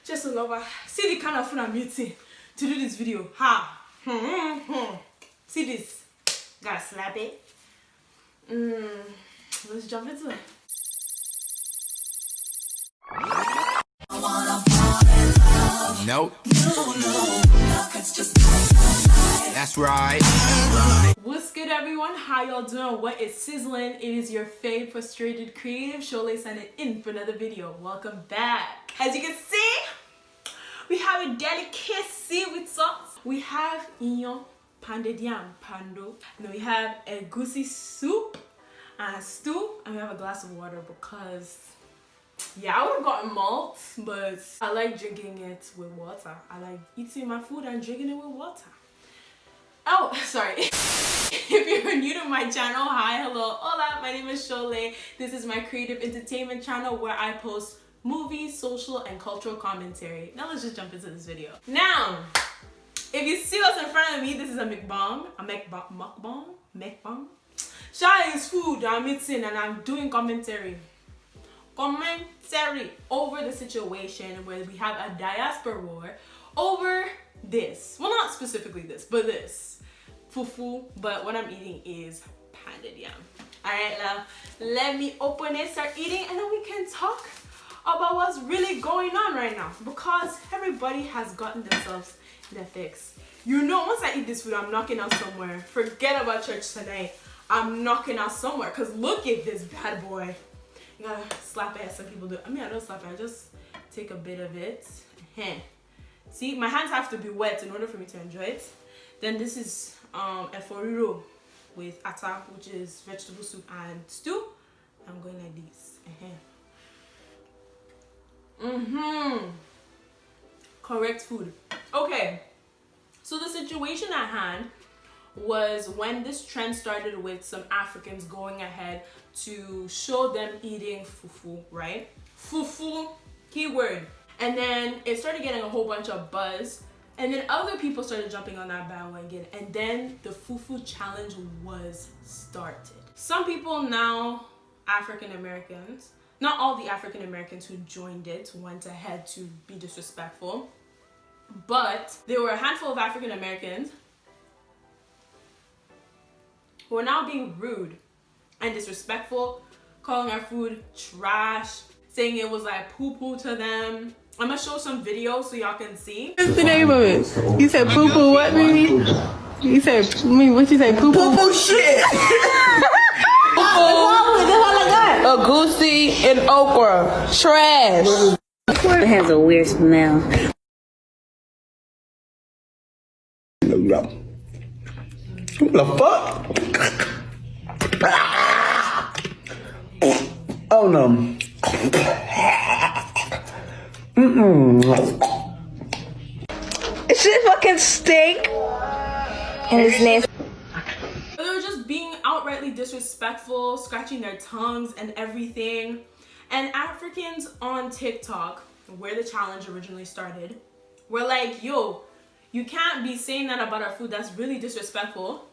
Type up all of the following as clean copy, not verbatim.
Just a lover. See the kind of food I'm eating to do this video. Ha! See this? Gotta slap it. Let's jump into it. Nope. That's right. What's good, everyone? How y'all doing? What is sizzling? It is your fave frustrated creative Shole signing in for another video. Welcome back. As you can see, we have a delicacy with sauce. We have inyo, pounded yam, pando, and then we have a goosey soup and stew, and we have a glass of water because yeah, I would have gotten malt, but I like drinking it with water. I like eating my food and drinking it with water. Oh, sorry. If you're new to my channel, hi, hello, hola, my name is Shole. This is my creative entertainment channel where I post movies, social, and cultural commentary. Now let's just jump into this video. Now, if you see what's in front of me, this is a MUKBANG. MUKBANG. Shai is food I'm eating and I'm doing commentary over the situation where we have a diaspora war over this. Well, not specifically this, but this fufu, but what I'm eating is pounded yam. All right, now let me open it, start eating, and then we can talk about what's really going on right now, because everybody has gotten themselves in a fix. You know, once I eat this food, I'm knocking out somewhere. Forget about church tonight. I'm knocking out somewhere, because look at this bad boy. You gotta slap it as some people do. I mean, I don't slap it, I just take a bit of it. See, my hands have to be wet in order for me to enjoy it. Then this is eforiro with ata, which is vegetable soup and stew. I'm going like this. Correct food. Okay, so the situation at hand was when this trend started with some Africans going ahead to show them eating fufu, right? Fufu, keyword. And then it started getting a whole bunch of buzz, and then other people started jumping on that bandwagon, and then the fufu challenge was started. Some people now, African Americans, not all the African Americans who joined it went ahead to be disrespectful, but there were a handful of African Americans who are now being rude and disrespectful, calling our food trash, saying it was like poo-poo to them. I'm gonna show some videos so y'all can see. What's the name of it? You said poo-poo what, baby? You said, what you say, poo-poo? Poo-poo shit! A goosey and okra. Trash. It has a weird smell. What the fuck? Oh no. It should fucking stink. And it's nasty. They were just being outrightly disrespectful, scratching their tongues and everything. And Africans on TikTok, where the challenge originally started, were like, yo, you can't be saying that about our food. That's really disrespectful.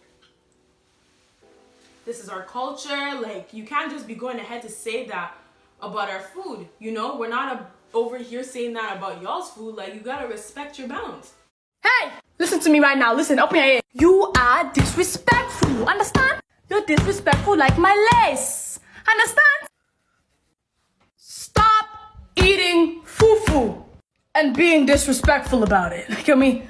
This is our culture. Like, you can't just be going ahead to say that about our food. You know, we're not over here saying that about y'all's food. Like, you gotta respect your bounds. Hey, listen to me right now. Listen, open your ear. You are disrespectful. Understand? You're disrespectful like my lace. Understand? Stop eating fufu and being disrespectful about it. Can we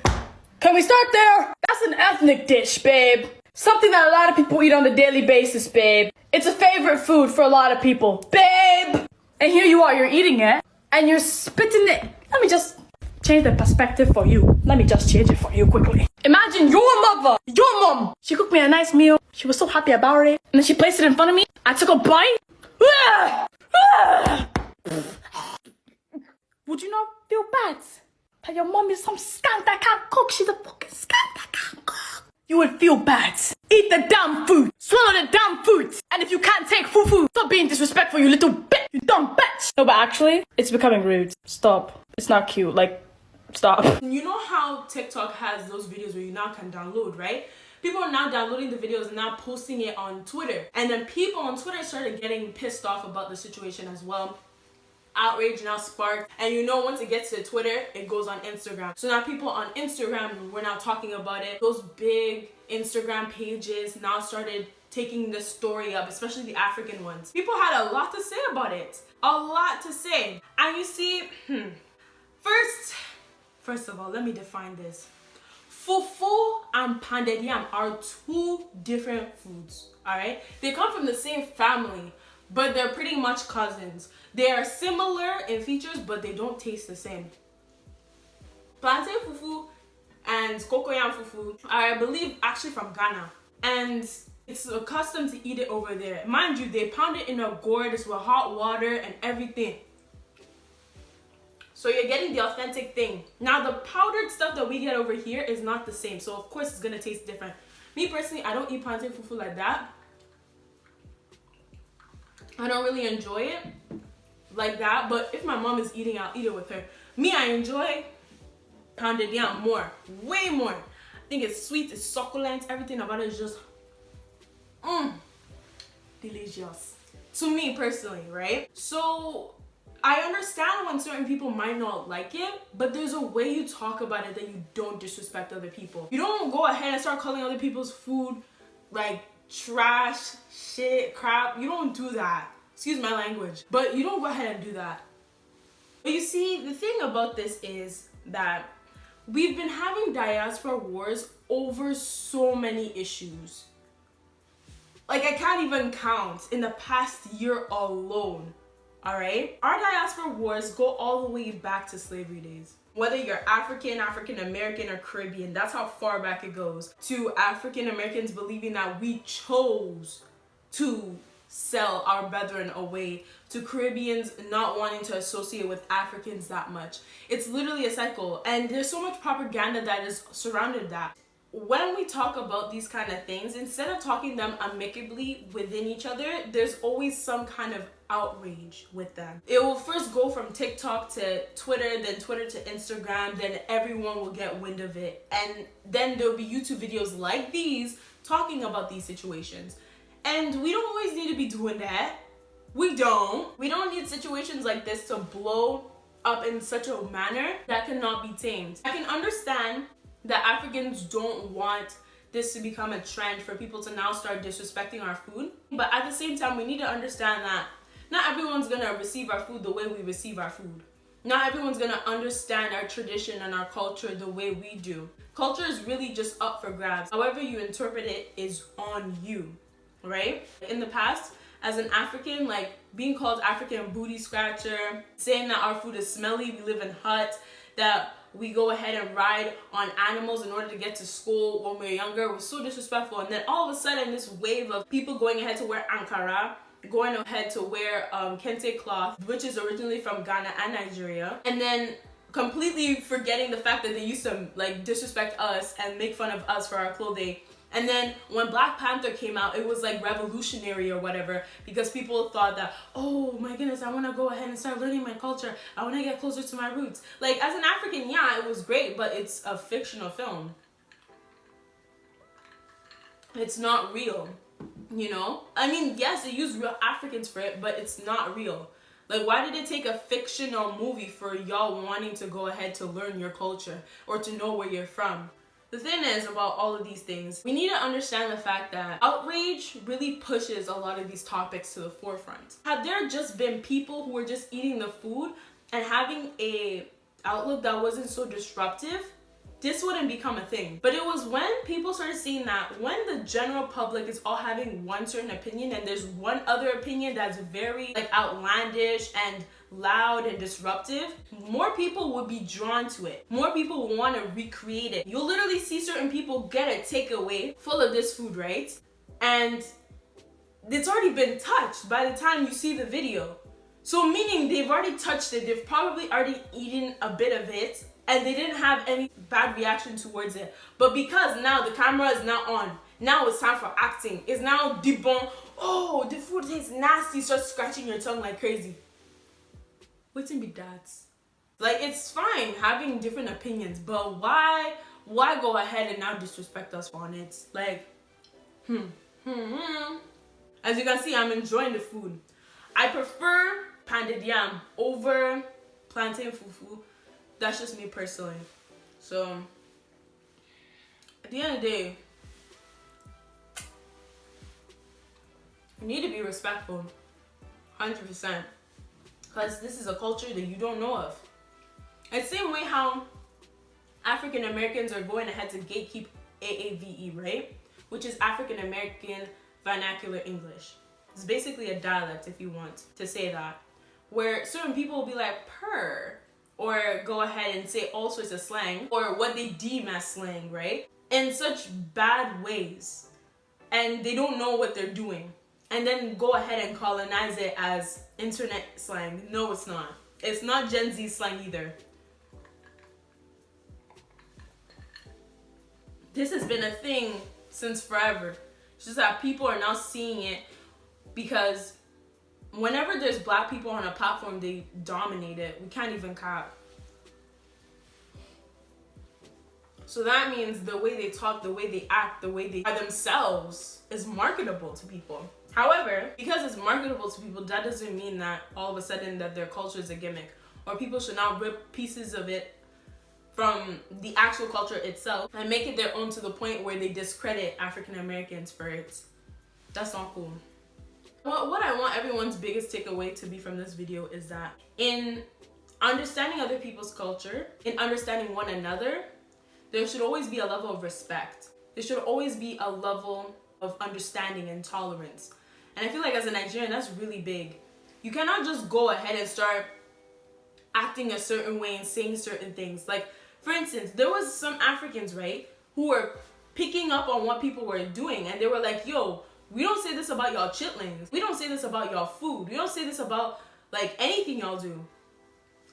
start there? That's an ethnic dish, babe. Something that a lot of people eat on a daily basis, babe. It's a favorite food for a lot of people, babe. And here you are, you're eating it, and you're spitting it. Let me just change the perspective for you. Let me just change it for you quickly. Imagine your mother, your mom. She cooked me a nice meal. She was so happy about it. And then she placed it in front of me. I took a bite. Would you not feel bad that your mom is some skank that can't cook? She's a fucking skank that can't cook. You would feel bad. Eat the damn food. Swallow the damn food. And if you can't take fufu, stop being disrespectful, you little bitch. You dumb bitch. No, but actually, it's becoming rude. Stop. It's not cute. Like, stop. You know how TikTok has those videos where you now can download, right? People are now downloading the videos and now posting it on Twitter. And then people on Twitter started getting pissed off about the situation as well. outrage now sparked, and you know, once it gets to Twitter, it goes on Instagram. So now people on Instagram were now talking about it. Those big Instagram pages now started taking the story up, especially the African ones. People had a lot to say about it. A lot to say. And you see, first of all, let me define this. Fufu and pounded yam are two different foods, alright? They come from the same family, but they're pretty much cousins. They are similar in features, but they don't taste the same. Plantain fufu and cocoyam fufu are, I believe, actually from Ghana. And it's accustomed to eat it over there. Mind you, they pound it in a gourd with hot water and everything. So you're getting the authentic thing. Now the powdered stuff that we get over here is not the same. So of course it's gonna taste different. Me personally, I don't eat plantain fufu like that. I don't really enjoy it like that. But if my mom is eating, I'll eat it with her. Me, I enjoy pounded yam more. Way more. I think it's sweet, it's succulent. Everything about it is just delicious. To me personally, right? So I understand when certain people might not like it, but there's a way you talk about it that you don't disrespect other people. You don't go ahead and start calling other people's food like trash, shit, crap. You don't do that. Excuse my language. But you don't go ahead and do that. But you see, the thing about this is that we've been having diaspora wars over so many issues. Like, I can't even count in the past year alone. Alright? Our diaspora wars go all the way back to slavery days. Whether you're African, African American, or Caribbean, that's how far back it goes. To African Americans believing that we chose to sell our brethren away. To Caribbeans not wanting to associate with Africans that much. It's literally a cycle. And there's so much propaganda that is surrounded that. When we talk about these kind of things, instead of talking them amicably within each other, there's always some kind of outrage with them. It will first go from TikTok to Twitter, then Twitter to Instagram, then everyone will get wind of it. And then there'll be YouTube videos like these talking about these situations. And we don't always need to be doing that. We don't. We don't need situations like this to blow up in such a manner that cannot be tamed. I can understand that Africans don't want this to become a trend for people to now start disrespecting our food. But at the same time, we need to understand that not everyone's gonna receive our food the way we receive our food. Not everyone's gonna understand our tradition and our culture the way we do. Culture is really just up for grabs. However you interpret it is on you, right? In the past, as an African, like being called African booty scratcher, saying that our food is smelly, we live in huts, that we go ahead and ride on animals in order to get to school when we were younger was so disrespectful. And then all of a sudden, this wave of people going ahead to wear Ankara, going ahead to wear kente cloth, which is originally from Ghana and Nigeria, and then completely forgetting the fact that they used to like disrespect us and make fun of us for our clothing. And then when Black Panther came out, it was like revolutionary or whatever, because people thought that, oh my goodness, I want to go ahead and start learning my culture. I want to get closer to my roots. Like, as an African, yeah, it was great, but it's a fictional film. It's not real, you know? I mean, yes, they use real Africans for it, but it's not real. Like, why did it take a fictional movie for y'all wanting to go ahead to learn your culture or to know where you're from? The thing is about all of these things, we need to understand the fact that outrage really pushes a lot of these topics to the forefront. Had there just been people who were just eating the food and having a outlook that wasn't so disruptive, this wouldn't become a thing. But it was when people started seeing that when the general public is all having one certain opinion and there's one other opinion that's very like outlandish and loud and disruptive, more people would be drawn to it. More people will want to recreate it. You'll literally see certain people get a takeaway full of this food, right? And it's already been touched by the time you see the video. So meaning they've already touched it, they've probably already eaten a bit of it, and they didn't have any bad reaction towards it. But because now the camera is now on, now it's time for acting. It's now debunk. Oh, the food tastes nasty. Start scratching your tongue like crazy. Waiting be that. Like, it's fine having different opinions, but why go ahead and now disrespect us on it? Like, As you can see, I'm enjoying the food. I prefer pounded yam over plantain fufu. That's just me personally. So at the end of the day, you need to be respectful, 100%, because this is a culture that you don't know of. It's the same way how African Americans are going ahead to gatekeep AAVE, right? Which is African American Vernacular English. It's basically a dialect, if you want to say that, where certain people will be like purr, or go ahead and say all sorts of slang, or what they deem as slang, right? In such bad ways, and they don't know what they're doing, and then go ahead and colonize it as internet slang. No, it's not. It's not Gen Z slang either. This has been a thing since forever. It's just that people are now seeing it because whenever there's black people on a platform, they dominate it. We can't even cap. So that means the way they talk, the way they act, the way they are themselves is marketable to people. However, because it's marketable to people, that doesn't mean that all of a sudden that their culture is a gimmick, or people should now rip pieces of it from the actual culture itself and make it their own to the point where they discredit African Americans for it. That's not cool. What I want everyone's biggest takeaway to be from this video is that in understanding other people's culture, in understanding one another, there should always be a level of respect. There should always be a level of understanding and tolerance. And I feel like as a Nigerian, that's really big. You cannot just go ahead and start acting a certain way and saying certain things. Like, for instance, there was some Africans, right, who were picking up on what people were doing, and they were like, yo, we don't say this about y'all chitlings. We don't say this about y'all food. We don't say this about, like, anything y'all do.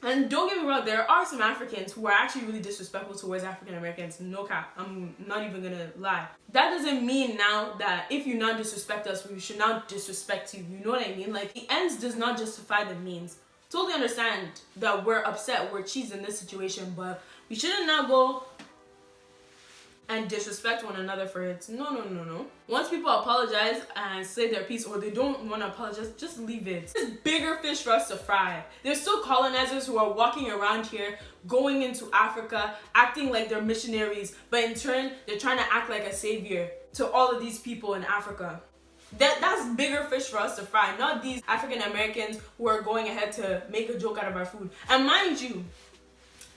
And don't get me wrong, there are some Africans who are actually really disrespectful towards African Americans. No cap. I'm not even gonna lie. That doesn't mean now that if you not disrespect us, we should not disrespect you. You know what I mean? Like, the ends does not justify the means. Totally understand that we're upset, we're cheesed in this situation, but we shouldn't now go and disrespect one another for it. No. Once people apologize and say their piece, or they don't want to apologize, just leave it. There's bigger fish for us to fry. There's still colonizers who are walking around here, going into Africa, acting like they're missionaries, but in turn, they're trying to act like a savior to all of these people in Africa. That's bigger fish for us to fry, not these African Americans who are going ahead to make a joke out of our food. And mind you,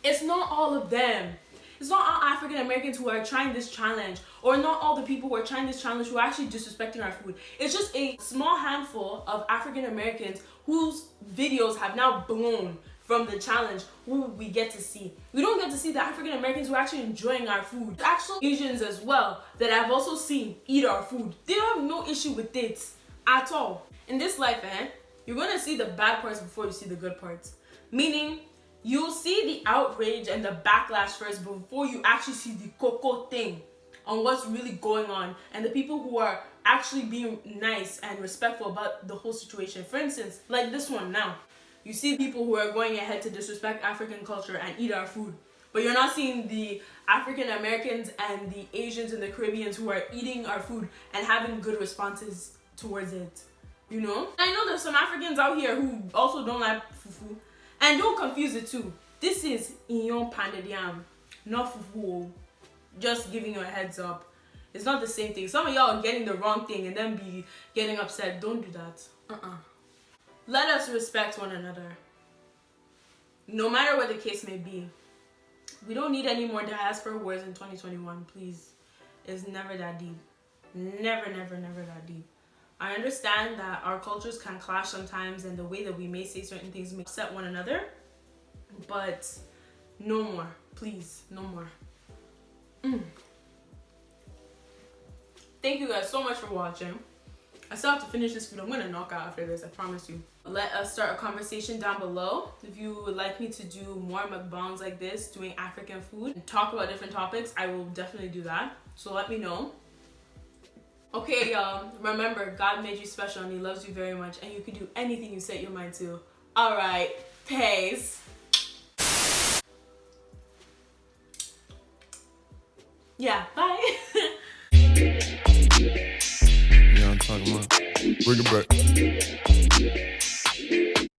it's not all of them. It's not all African Americans who are trying this challenge, or not all the people who are trying this challenge who are actually disrespecting our food. It's just a small handful of African Americans whose videos have now blown from the challenge who we get to see. We don't get to see the African Americans who are actually enjoying our food. The actual Asians as well that I've also seen eat our food. They don't have no issue with it at all. In this life, you're gonna see the bad parts before you see the good parts. Meaning, you'll see the outrage and the backlash first before you actually see the cocoa thing on what's really going on and the people who are actually being nice and respectful about the whole situation. For instance, like this one now. You see people who are going ahead to disrespect African culture and eat our food. But you're not seeing the African Americans and the Asians and the Caribbeans who are eating our food and having good responses towards it. You know? I know there's some Africans out here who also don't like fufu. And don't confuse the two. This is Inyon pounded yam, not fufu. Just giving you a heads up. It's not the same thing. Some of y'all are getting the wrong thing and then be getting upset. Don't do that. Let us respect one another. No matter what the case may be. We don't need any more diaspora wars in 2021, please. It's never that deep. Never that deep. I understand that our cultures can clash sometimes and the way that we may say certain things may upset one another, but no more, please, no more. Thank you guys so much for watching. I still have to finish this video. I'm gonna knock out after this, I promise you. Let us start a conversation down below. If you would like me to do more mukbangs like this, doing African food, and talk about different topics, I will definitely do that. So let me know. Okay, y'all, remember, God made you special and he loves you very much, and you can do anything you set your mind to. All right, peace. Yeah, bye. You know what I'm talking about? Bring it back.